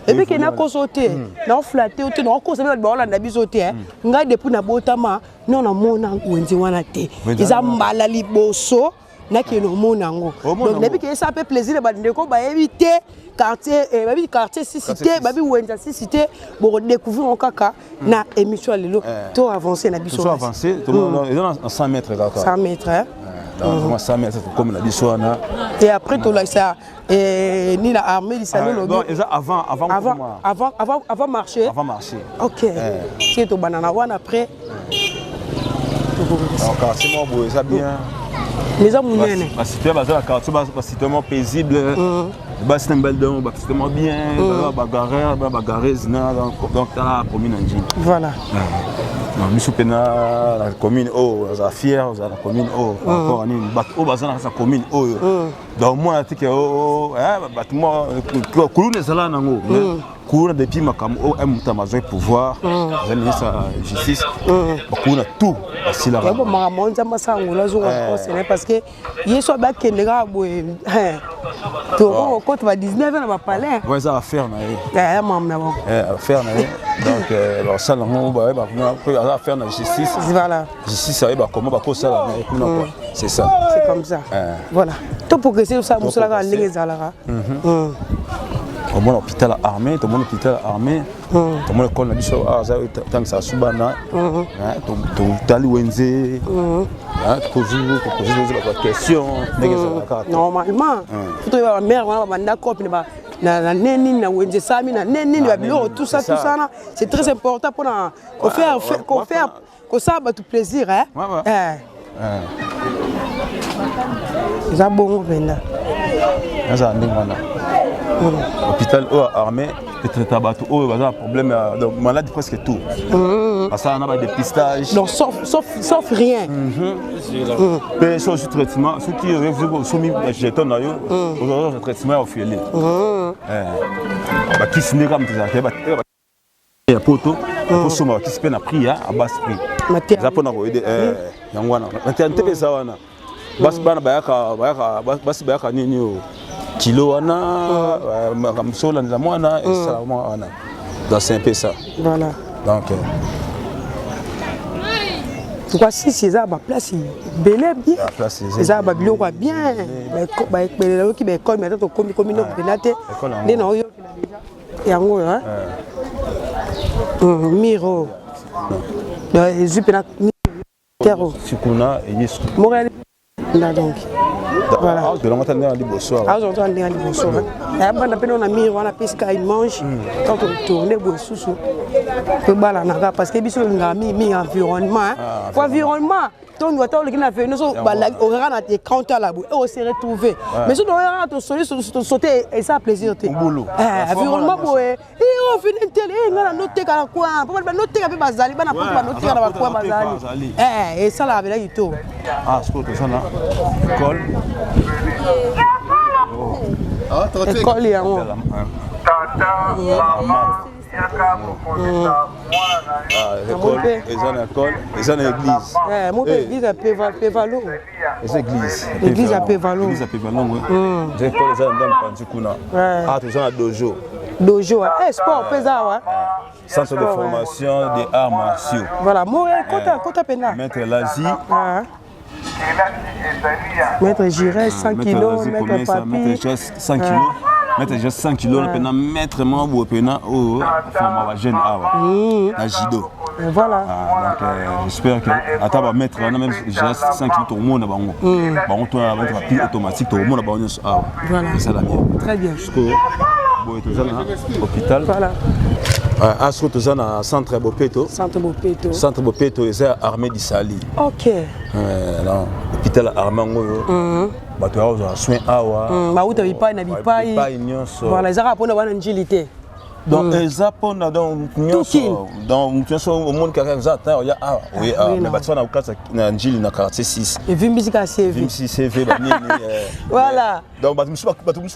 Speaker 2: et puis qu'il n'a pas sauté, n'a flatté, n'a pas sauté, n'a pas sauté. N'a depuis n'a botama, non a mon angoisse wanate. Ils ont malali bosso, n'a qu'il no mon ango. Donc depuis que ça fait plaisir, bah ndeko bah éviter quartier 6 cité, bah wenza 6 cité, pour découvrir en caca na émission lelo. Tout avancé n'a biso.
Speaker 1: Tout avancé, tout ils ont 100 mètres caca.
Speaker 2: 100 mètres hein.
Speaker 1: Dans 100 mètres comme la bisoana.
Speaker 2: Et après tout là ça ni la armée du salon
Speaker 1: non avant marcher.
Speaker 2: OK. C'est au banana one après.
Speaker 1: Alors quartier moi ça bien.
Speaker 2: Les hommes nene.
Speaker 1: Bah c'était bazar quartier c'était paisible. Bah c'était un bel don, bah c'était bien, bagarre, donc là commune Angile.
Speaker 2: Voilà.
Speaker 1: biso pena la commune o za fier za la commune o encore ani bat o bazana sa commune oyo donc moi tike o bat moi kulune zala nango kuluna depuis makam o muta mazo pouvoir za ministre justice kuluna tout asila
Speaker 2: ba ma monza masango la zo conseiller parce que yeso ba kendera boye to ko côté ba 19 na ba palais
Speaker 1: ouais ça affaire na
Speaker 2: mam na bon
Speaker 1: affaire na donc alors ça nango ba affaire na justice
Speaker 2: voilà
Speaker 1: justice ça va comment ba ko ça c'est ça
Speaker 2: c'est comme ça voilà to pour que c'est ça musala ka ndenge zalara
Speaker 1: au moins l'hôpital armé tout le monde hôpital armé tout le monde école na biso ça tant que ça subana to tali wenze poser la question
Speaker 2: normalement tout la mère on va ndako na neni na wenze sami na neni ba bilo tout ça c'est très important pour faire que ça ba tout plaisir ça bon venda
Speaker 1: ça ndingwana hôpital armé peut-être tabatou oh un problème donc malade presque tout parce ça on a des dépistage
Speaker 2: donc sauf rien
Speaker 1: mais sur ce traitement ce qui est soumis jeton na yo aujourd'hui traitement au filet ba kisine comme ça ya poto pour soma qui se peine à prix à bas prix ça pour na aider yangwana maternité ça wana bas bana bayaka nini kilo wana makamsola nza mwana et ça wana donc c'est un peu ça
Speaker 2: voilà
Speaker 1: donc
Speaker 2: pourquoi si c'est ça ba place belé bien
Speaker 1: la place
Speaker 2: c'est ça ba biloko bien ba ekpelelo ki ba école mais to komi no penate de na oyo yango hein miro de zupena terro
Speaker 1: sikuna et yesu
Speaker 2: moral là donc voilà
Speaker 1: de la matinée à liboso
Speaker 2: aujourd'hui on est à liboso banda pena na miro wana pesca il mange quand on tourne bo susu pe bala na parce que biso ngami environnement environnement ton doit le qui na fait nous on regarde tes comptes là on se retrouver mais si on regarde ton sauter et ça plaisir te environnement boé on finit télé ngana noter kala quoi pas noter ka pe bazali bana pas noter na ba quoi bazali et ça là avec tout
Speaker 1: ce que ça là école
Speaker 2: école yango
Speaker 1: tata maman école ils ont église
Speaker 2: mon église a peu valo église a peu valo
Speaker 1: j'ai école ils ont dans Pantikuna ils ont
Speaker 2: dojo sport pesa
Speaker 1: centre de formation des arts martiaux
Speaker 2: voilà Montréal kota pena
Speaker 1: maître Lazi
Speaker 2: maître Giresse 100 kg maître Papi
Speaker 1: 100 kg mettre juste 100 kilos pendant mettre moi ou pendant au format jeune à judo
Speaker 2: voilà
Speaker 1: donc j'espère que à va mettre on a même juste 100 kilos tout le monde bango bango toi avec la pile automatique tout le monde bango
Speaker 2: voilà
Speaker 1: c'est la bien
Speaker 2: très bien
Speaker 1: jusqu'au bon tout ça hôpital
Speaker 2: voilà
Speaker 1: Asco tout ça na centre Bopeto centre Bopeto c'est armée d'Isali
Speaker 2: OK
Speaker 1: non hôpital armé ngoyo bato ya soin awa
Speaker 2: bauta bipai na bipai voilà ezaka pona wana njilité
Speaker 1: donc eza pona donc nyonso donc nyonso au monde kaka zata ya awa oui mais bato na ukasa na njili na quartier 6
Speaker 2: et vimbisika CV
Speaker 1: vimbisi CV banini
Speaker 2: voilà
Speaker 1: donc bato musu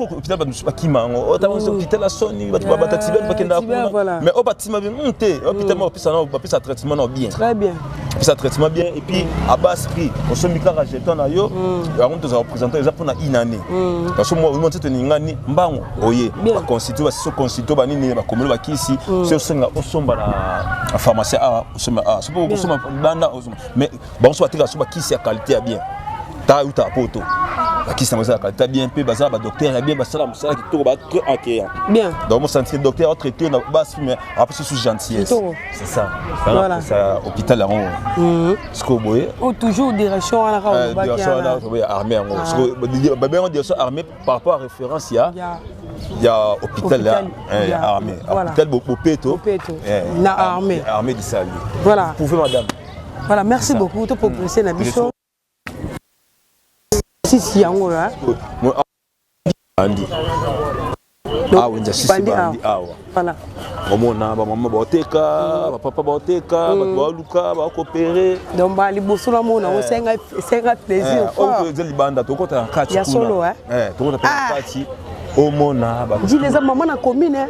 Speaker 1: hôpital bato musu bakimango otamu hôpital la soni bato batatiba bakenda kuna mais au batima bien monter hôpital mo pisa traitement na bien
Speaker 2: très bien
Speaker 1: ça traitement bien et puis à bas prix on se mit à jeton na yo on te représenter eza pona inane parce que moi on te ningani mbango oye ba constituer ba so constituer ba nini ba komelo ba kisi c'est senga osomba la pharmacie a osomba a c'est pour osomba banda osomba mais ba on soit tika so ba kisi ya qualité ya bien ta uta poto la kisi na qualité bien peu bazar ba docteur ya bien ba sala musala ki to ba très accueillant
Speaker 2: bien
Speaker 1: donc mon sentir docteur traiter na bas mais après c'est sous gentillesse c'est ça voilà ça hôpital là ce que boye
Speaker 2: ou toujours direction à la
Speaker 1: direction armée direction armée par rapport à référence il y a hôpital là armée hôpital Bopeto
Speaker 2: na armée
Speaker 1: d'Isali
Speaker 2: voilà
Speaker 1: vous pouvez madame
Speaker 2: voilà merci beaucoup to progresser na biso si yango là
Speaker 1: Ah, wenza 6 bandi awa.
Speaker 2: Voilà.
Speaker 1: Omona ba maman baoteka, ba papa baoteka, ba baluka, ba coopérer.
Speaker 2: Donc ba liboso na mona o senga plaisir.
Speaker 1: On peut libanda to kota kati.
Speaker 2: Ya solo
Speaker 1: to kota kati. Omona ba.
Speaker 2: Dis les maman na commune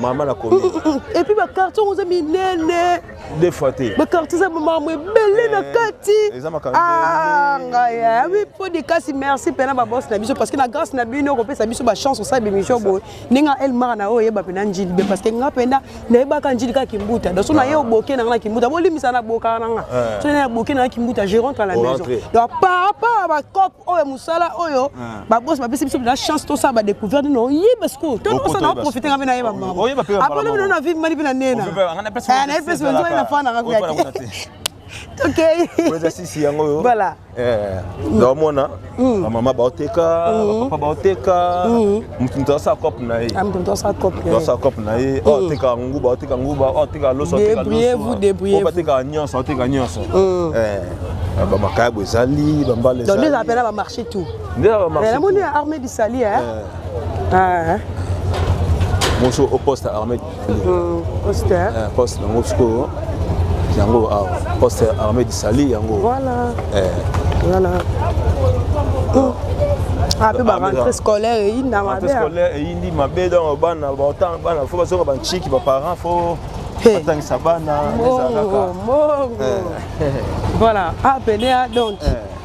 Speaker 1: maman na commune.
Speaker 2: Et puis ba quartier on zami nene.
Speaker 1: Des fois té.
Speaker 2: Ba quartier za maman mo belé na kati. Ah ngaya, oui pour des cas merci pena ba boss na biso parce que na grâce na bino ko pesa biso ba chance ça bémission bo. Ninga el mara na o yeba pena njili parce que nga penda na yeba ka njili ka kimbuta. Donc na yo boké na kimbuta. Bo limisa na boka na nga. So na boké na kimbuta, je rentre à la maison. Donc par rapport à ba cop o musala oyo, ba boss ba pesa biso la chance to ça ba découvrir non yeba sko. To ça na profiter nga na yeba maman. Après nous na vivre mani pena nena. Na pesa na fana nga kwa. Ok. Voilà.
Speaker 1: Mona, maman baoteka, papa baoteka, mtunta sa cop na ye.
Speaker 2: Mtunta sa cop.
Speaker 1: Sa cop na ye. O teka nguba, o teka loso,
Speaker 2: débrouillez-vous.
Speaker 1: O teka nyonso, ba makabo ezali, ba mbale ezali.
Speaker 2: Donc les appels va marcher tout.
Speaker 1: Va marcher.
Speaker 2: La monnaie armée du Sali hein.
Speaker 1: Moso au poste armée.
Speaker 2: Poste.
Speaker 1: Poste na Moscou. Yango poste armée du Sali yango.
Speaker 2: Voilà. Voilà. Après ba rentrée scolaire et ina ma
Speaker 1: rentrée scolaire et indi mabe donc bana ba autant bana faut bazo ba chiki ba parents faut attendre ça bana
Speaker 2: voilà appelé donc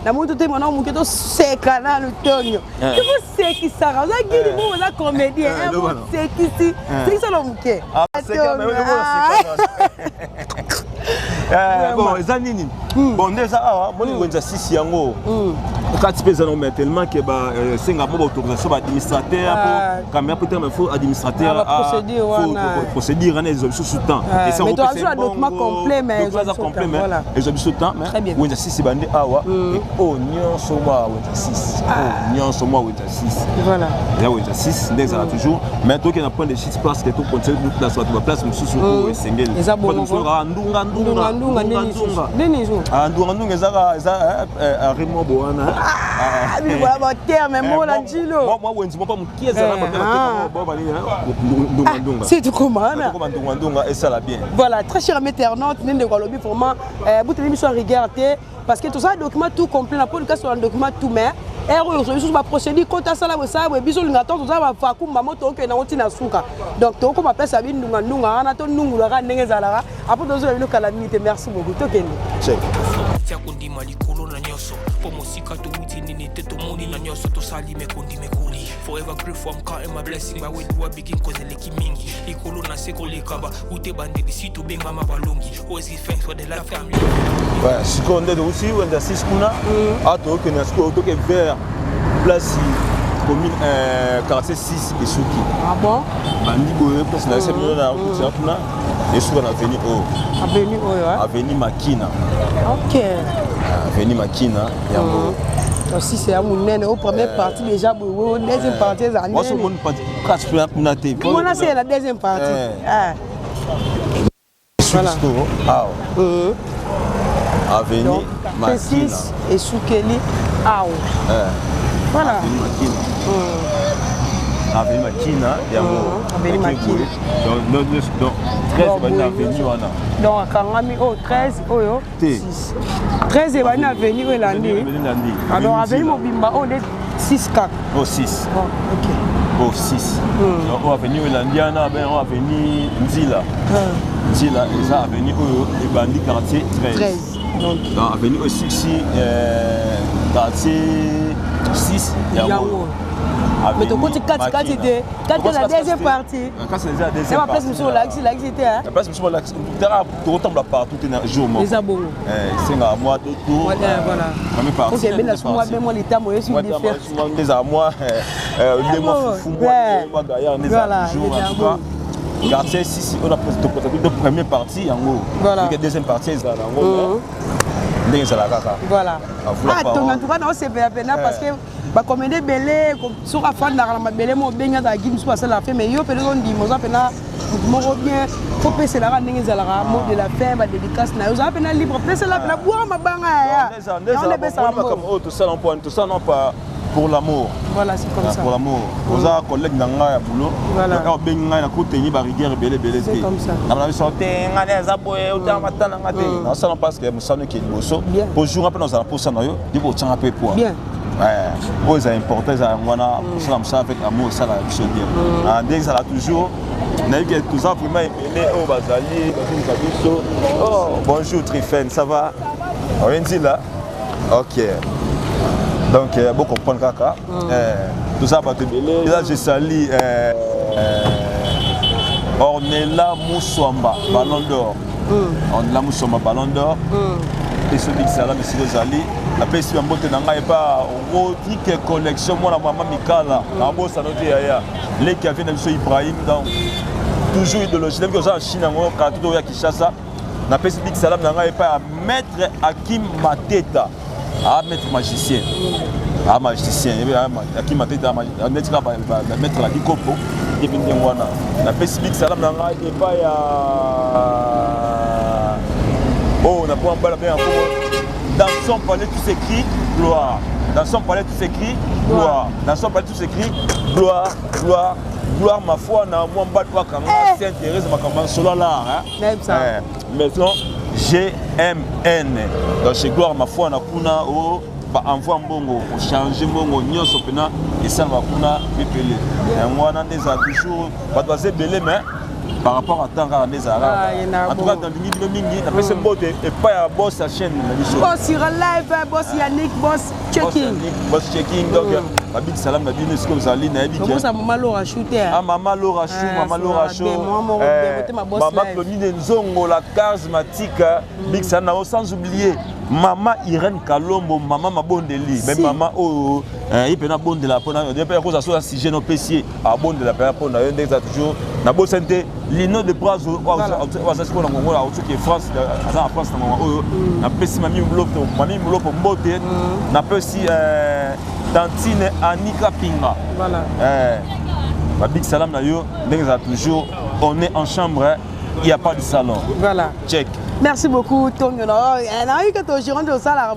Speaker 2: na mutu te mona muke to seka na lutonyo tu faut seki sara za gidi mo za comédien mo seki si ça lo muke
Speaker 1: seka mais bon eza nini bon déjà awa moni wenza 6 yango kati pesa no mais tellement que ba senga mo autorisation ba administrateur pour caméra peut être faut administrateur procédure ane les options sous temps
Speaker 2: et ça on peut faire un document complet mais
Speaker 1: voilà les options sous temps mais wenza 6 bande awa oh nyonso moi wenza 6 oh nyonso moi wenza 6
Speaker 2: voilà
Speaker 1: là wenza 6 déjà toujours mais toi qui na point de 6 parce que tout continue toute la soit place mususu ko esengeli ndunga ndunga ezaka arimo boana
Speaker 2: abi ba ba terme mo la njilo
Speaker 1: moi wenzi mo pa mukieza na ba ba ndunga ndunga
Speaker 2: c'est tout comment
Speaker 1: ndunga ndunga et ça la bien
Speaker 2: voilà très cher internaute nende ko lobi vraiment vous tenez mission regarder parce que tout ça document tout complet la podcast sur un document tout mais sous ma procédure quand ça là ça biso lingato tout ça va fa kumba moto ke na otina suka donc to ko mapesa bi ndunga ndunga ana to ndungula ka ndenge zalaka après to zo bino calamité merci beaucoup to kende
Speaker 1: check
Speaker 3: tia kondima likolo na nyoso po mosika to wuti nini te to moni na nyoso to sali me kondi me kuli forever grateful I'm counting my blessing by way do begin cause eleki mingi likolo na seko lekaba ute bande di situ benga mabalongi always thanks for the life family
Speaker 1: ouais seconde de aussi on a 6 kuna ato que na sco to ke vers place commune quartier 6 Esuki.
Speaker 2: Ah bon?
Speaker 1: Bandi boye place na c'est na route kuna Esuki na avenue O.
Speaker 2: Avenue O ouais.
Speaker 1: Avenue Makina.
Speaker 2: OK.
Speaker 1: Avenue Makina yango.
Speaker 2: Aussi c'est à Mounene au première partie déjà boye deuxième partie ça.
Speaker 1: Moi ce monde pas quatre plan kuna te.
Speaker 2: Moi là c'est la deuxième partie.
Speaker 1: Voilà. Ah. Avenue Makina.
Speaker 2: Esukeli Ao. Voilà.
Speaker 1: Avenue Makina, Avenue Makina. Donc 13 avenue wana.
Speaker 2: Donc Kangami au 13 oyo 6. 13 et bana avenue Elandi. Alors avenue Mobimba au 6 4.
Speaker 1: Oh 6.
Speaker 2: OK.
Speaker 1: Oh 6. Donc avenue Elandi ana ben avenue Nzila. Nzila eza avenue oyo ebandi quartier 13. Donc dans avenue aussi quartier 6 yango.
Speaker 2: Mais tu côté 4 idées. 4 la deuxième partie.
Speaker 1: Quand c'est la deuxième partie.
Speaker 2: La place monsieur Laxi était hein.
Speaker 1: La place monsieur Laxi. Tu ressembles partout un jour moi.
Speaker 2: Les abos.
Speaker 1: C'est à moi de tout.
Speaker 2: Voilà. Même partie. OK, ben là moi même moi l'état moi je suis différent.
Speaker 1: Des à moi les moi fou moi gaillard des jours. Quartier 6 on a présenté de première partie en gros. La deuxième partie c'est en gros.
Speaker 2: Voilà. Ah, donc en tout cas, c'est bien parce que bah comme des belé sur la fin de la belé mo benga da gim soit ça la fait mais yo peut on dit mo ça pena mo bien faut passer la ndenge za la mot de la fin ba dédicace na yo ça pena libre passer la boire ma banga ya
Speaker 1: on est comme tout ça non pas pour l'amour.
Speaker 2: Voilà, c'est comme ça.
Speaker 1: Pour l'amour. Vous avez un collègue dans le boulot.
Speaker 2: Voilà.
Speaker 1: Quand vous avez un coup de tenir barrière,
Speaker 2: c'est comme ça.
Speaker 1: On a sorti un des aboyés, autant matin, on s'en passe que nous sommes qui nous sommes. Pour jouer un peu dans un pour ça, nous devons tirer un peu poids.
Speaker 2: Bien.
Speaker 1: Ouais, c'est important, ça ça avec amour, ça la chose bien. Dès que ça l'a toujours, on a eu tout ça vraiment aimé au Bazali, oh, bonjour Trifen, ça va? On vient de là. Ok. Donc, beaucoup comprendre Kaka. Tout ça va te belé. Là, je salue Ornella Moussouamba, Ballon d'Or. Ornella Moussouamba, Ballon d'Or. Et ce big salam, M. Zali. Après, si on botte dans la pas, on dit que collection, moi, la maman Mikala, la bosse à notre yaya, les qui avaient M. Ibrahim, donc, toujours idéologie. Même que ça, en Chine, quand tout est Kinshasa, on appelle ce big salam, dans la pas, Maître Hakim Mateta, Maître magicien. Magicien, Hakim Mateta, Maître la Dikopo, et puis on appelle ce big salam, dans la pas, oh, on a pas un bal bien. Dans son palais, tout s'écrit gloire. Dans son palais, tout s'écrit gloire. Dans son palais, tout s'écrit gloire, gloire, gloire. Ma foi, on a moins bas de toi quand même. Sainte-Thérèse, ma campagne solo là. Maintenant, GMN. Donc, chez gloire, ma foi, on a kuna au. Envoie mbongo, changer mbongo, nyos opena, et ça va kuna pépélé. Et moi, on a toujours, pas de belé, mais. Par rapport à Tanga, les Arabes. En tout cas, dans le Mingi, on a fait ce mot et pas à boss à chaîne.
Speaker 2: Boss sur live, boss Yannick, boss checking.
Speaker 1: Boss checking, donc, Abid Salam, Abid Nesko Zali, Nabi.
Speaker 2: Comment ça, Maman Laura shooter?
Speaker 1: Ah, Maman Laura Chou, Maman Laura Chou. Maman Clonine Nzongo, la charismatique, Big Sana, sans oublier. Maman Irène Kalombo, Maman Mabondeli, même Maman oh, il peut pas de la peau. On dit pas que ça soit si jeune au PC, à bon de la peau. On a un déjà toujours. Na beau santé, l'ino de bras au ça se connaît en Angola, au qui est France, en France na Angola. Na pesi mami mlopo mbote. Na pesi Tantine Anika Pinga.
Speaker 2: Voilà.
Speaker 1: Big salam na yo, déjà toujours. On est en chambre, il n'y a pas de salon.
Speaker 2: Voilà.
Speaker 1: Check.
Speaker 2: Merci beaucoup, Tonyo.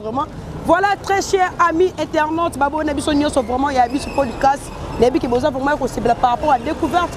Speaker 2: Vraiment. Voilà, très chers amis internautes, Babo Nabiso Nyoso, vraiment, il y a eu ce podcast. Nebi qui besoin vraiment qu'on se par rapport à la découverte.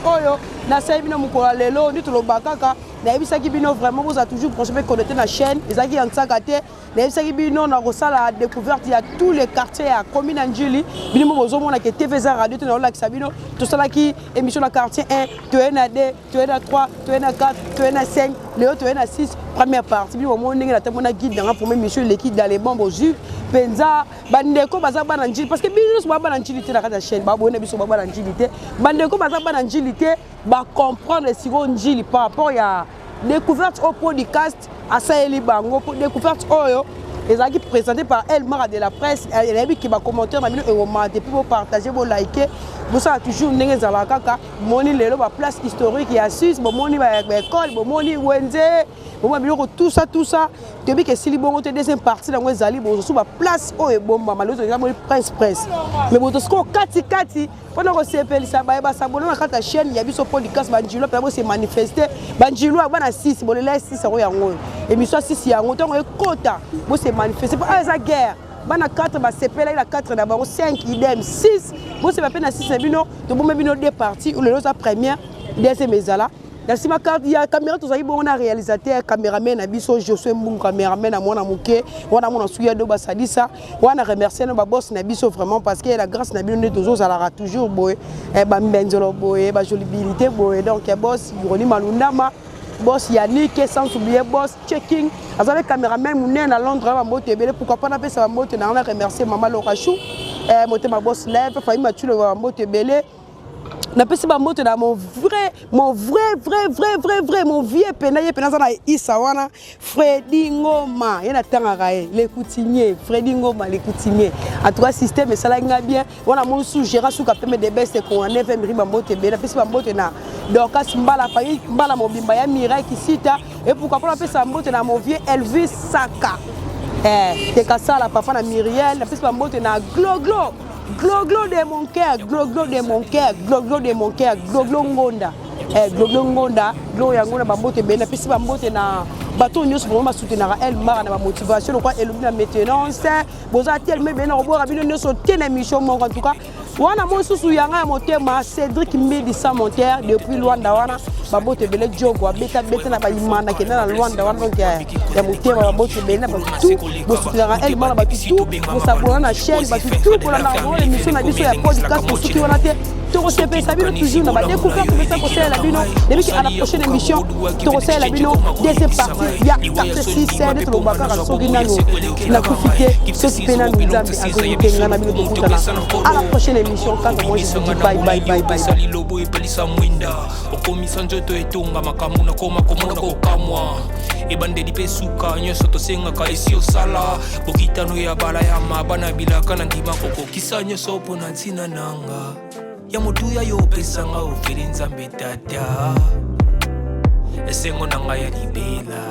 Speaker 2: Na Saibino Mukola Lelo, ni Tolo Bakaka. Nebi Sakibino, vraiment, vous a toujours consommé connecté la chaîne. Les Aki Ansakate. Nebi Sakibino, on a reçu la découverte. Il y a tous les quartiers à Commune Angeli. Bino Mozo, on a que TVZ Radio, on a Sabino. Tout ça qui émission la quartier 1, tu es à 2, tu es à 3, tu es à 4, tu es à 5, Léo, tu es à 6. Première partie. Bino Mozo, on a un guide dans la première mission, l'équipe dans les bombes au jus. Penza, Bandeko, Bazaba Angeli. Parce que Bino, c'est pas Angeli, c'est la chaîne. Babo Nabiso, Baba Angeli. Bandeko, Bazaba Angeli, va comprendre si on dit par rapport à découverte au podcast à Saeli Bango, découverte Oyo, et ça qui présenté par El Mara de la presse, et qui va commenter dans le moment, et puis vous partager, vous liker, vous savez toujours n'engagez la kaka, moni le la place historique et assise, bon moni va école, bon moni Wenze, bon moi tout ça, depuis que si les bons ont deuxième partie dans les alliés, bon sur la place oh et bon malheureusement presse, mais bon tout ce qu'on kati pendant que c'est appelé ça va s'abonner à la chaîne, il y a eu ce podcast Banjilo, pour se manifester, Banjilo a bana 6, bon les 6 euros yango, émission 6 yango, donc quota, bon se manifester, pas la guerre. Bana 4 ba CPL la 4 d'abord 5 idem 6 bon c'est pas peine 6 bino to bon bino deux parties ou le sa première deuxième ezala la sima carte il y a caméra tout ça bon on a réalisateur caméraman abiso Josué Mbung caméraman à mona muke wana mona suya do basalisa wana remercier no ba boss na biso vraiment parce que la grâce na bino toujours ça la toujours boy e ba mbenzolo boy ba jolibilité boy donc boss Roni Malundama boss Yannick sans oublier boss checking avec caméraman mounen à Londres ba mbote belé pourquoi pas na pesa ba mbote na on a remercier Maman Laura Chou moté ma boss lève failli ma tu le ba mbote belé na pesa ba mbote na mon vrai mon vieux penaye penaza na Issa wana Freddy Ngoma yana tangaka les coutumiers Freddy Ngoma les coutumiers en tout cas système ça la nga bien wana mon sous gérant sous capé de best qu'on a 9 mri ba mbote belé na pesa ba mbote na donc mbala failli mbala mobimba ya Mirai qui cita et pourquoi pas pesa mbote na mon vieux Elvis Saka te kasa la papa na Myriel na pesa mbote na glo de mon cœur, glo Ngonda. Glo Ngonda, glo yango na bambote bena pesi bambote na bateau nyos vraiment soutenir elle mara na motivation quoi et la maintenance boza tellement bien au boire bino nyos tena émission mon en tout cas wana mo susu yanga motema Cédric Médissa Monterre depuis Luanda wana babote bele jogo beta na ba imana kena na Luanda wana donc ya motema babote bele na tout bo soutenir elle mara ba tout bo sabona na chaîne ba tout pour la émission na biso ya podcast pour ceux qui wana te to se pensa bino toujours na ba découvrir pour ça ko c'est la bino depuis à la prochaine émission to c'est la bino deuxième partie ya 46 scènes to bakara soki nanu na profiter ce pena nous zambi azokenga na bino kokutana à la prochaine émission quand moi je dis bye bye bye bye
Speaker 3: salilobo epelisa mwinda okomisa nzoto etonga makambo na koma komona kokamwa ebandeli mpe suka nyonso tosengaka esi osala bokitano ya bala ya mabana bilaka na ndima kokokisa nyonso mpo na ntina nanga ya motuya yo opesanga ofeli nzambe tata esengo na ngai ya libela